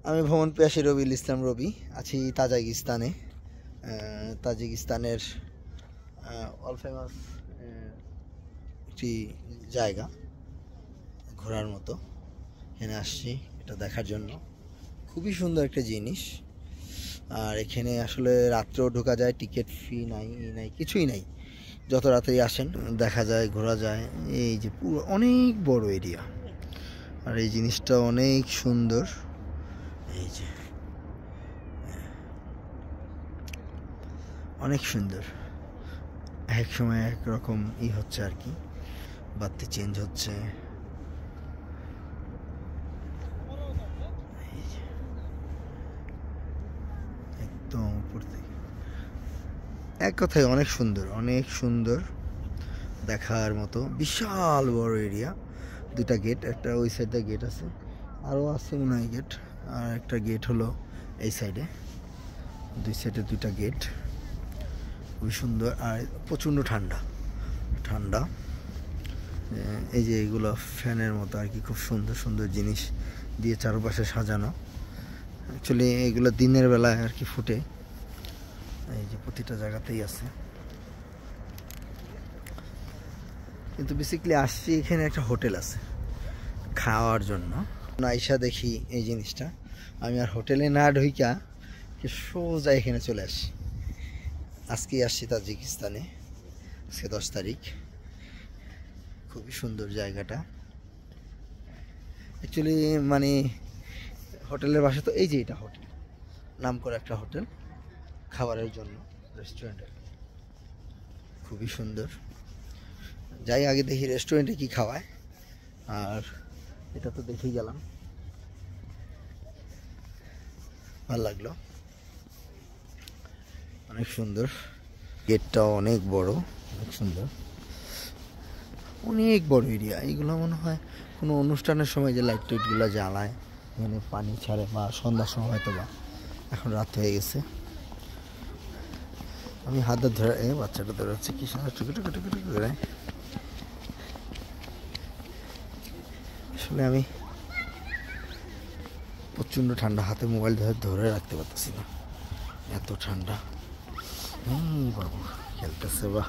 আমি ভ্রমণ পিয়াসী রবিউল ইসলাম রবি আছি তাজিকিস্তানে। তাজিকিস্তানের অল ফেমাস একটি জায়গা ঘোরার মতো। এখানে আসছি এটা দেখার জন্য। খুবই সুন্দর একটা জিনিস। আর এখানে আসলে রাত্রেও ঢোকা যায়, টিকিট ফি নাই কিছুই নাই। যত রাতেই আসেন দেখা যায়, ঘোরা যায়। এই যে পুরো অনেক বড় এরিয়া, আর এই জিনিসটা অনেক সুন্দর। এই যে অনেক সুন্দর, এক সময় এক রকম হচ্ছে আর কি, বাড়তি চেঞ্জ হচ্ছে। একদম উপর থেকে এক কথায় অনেক সুন্দর, অনেক সুন্দর, দেখার মতো। বিশাল বড় এরিয়া, দুটা গেট, একটা ওই সাইডে গেট আছে, আরও আছে মনে হয় গেট, আর একটা গেট হলো এই সাইডে। দুই সাইডে দুইটা গেট, খুবই সুন্দর। আর প্রচণ্ড ঠান্ডা ঠান্ডা। এই যে এগুলো ফ্যানের মতো আর কি, খুব সুন্দর সুন্দর জিনিস দিয়ে চারপাশে সাজানো। অ্যাকচুয়ালি এগুলো দিনের বেলায় আর কি ফুটে, এই যে প্রতিটা জায়গাতেই আছে। কিন্তু বেসিক্যালি আসছি এখানে একটা হোটেল আছে খাওয়ার জন্য। আইসা দেখি এই জিনিসটা, আমি আর হোটেলে না ঢুইকা সোজা এখানে চলে আসি। আজকেই আসছি তাজিকিস্তানে, আজকে 10 তারিখ। খুবই সুন্দর জায়গাটা অ্যাকচুয়ালি। মানে হোটেলের বাসা তো এই যে এটা হোটেল, নাম করে একটা হোটেল খাবারের জন্য, রেস্টুরেন্ট। খুবই সুন্দর। যাই আগে দেখি রেস্টুরেন্টে কি খাওয়ায়। আর এটা তো দেখেই গেলাম, ভালো লাগলো, অনেক সুন্দর। গেটটাও অনেক বড়, অনেক সুন্দর, অনেক বড় এরিয়া। এইগুলো মনে হয় কোনো অনুষ্ঠানের সময় যে লাইট টাইটগুলো জ্বালায়, মানে পানি ছাড়ে, বা সন্ধ্যার সময় হয়তো, বা এখন রাত হয়ে গেছে। আমি হাতে ধরে বাচ্চাটা ধরে হচ্ছে কি সুন্দর টুকু টুকু টুকু টুকু করে। আসলে আমি প্রচণ্ড ঠান্ডা, হাতে মোবাইল ধরে রাখতে পারতেছি না, এত ঠান্ডা। বাবু খেলতেছে বা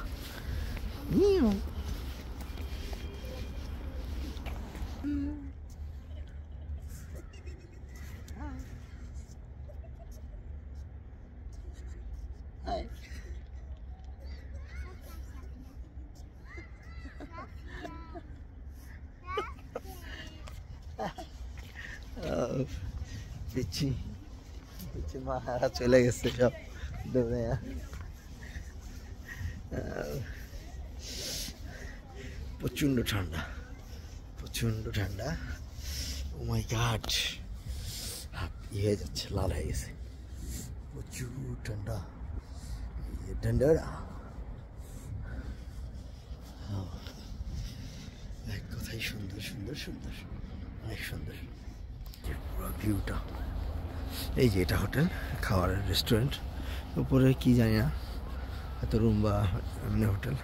পিচ্ছি পিচ্ছি মারা চলে গেছে সব দৌড়ে। প্রচণ্ড ঠান্ডা, প্রচণ্ড ঠান্ডা। ও মাই গড, হাত হয়ে যাচ্ছে, লাল হয়ে গেছে, প্রচুর ঠান্ডা। ঠান্ডা এক কথাই সুন্দর সুন্দর সুন্দর, অনেক সুন্দর। পুরো ভিউটা, এই যে এটা হোটেল, খাওয়ার রেস্টুরেন্ট। উপরে কি জানি না, এত রুম বা এমনি হোটেল।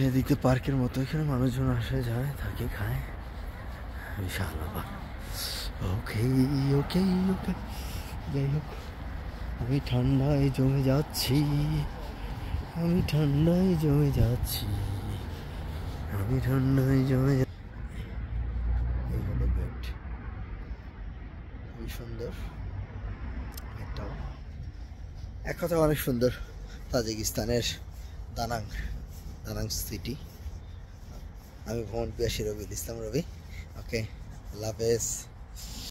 এদিকে পার্কের মতো, এখানে মানুষজন আসে যায়, থাকে, খায়, বিশাল ব্যাপার। ওকে ওকে ওকে, যাই হোক, আমি ঠান্ডায় জমে যাচ্ছি, আমি ঠান্ডায় জমে যাচ্ছি, আমি ঠান্ডায় জমে যাচ্ছি। এই হলো বেড, খুবই সুন্দর একটাও, এক কথা অনেক সুন্দর। তাজিকিস্তানের দানাং দানাং সিটি। আমি ভ্রমণ পিয়াসী রবিউল ইসলাম রবি। ওকে, আল্লাহ হাফেজ।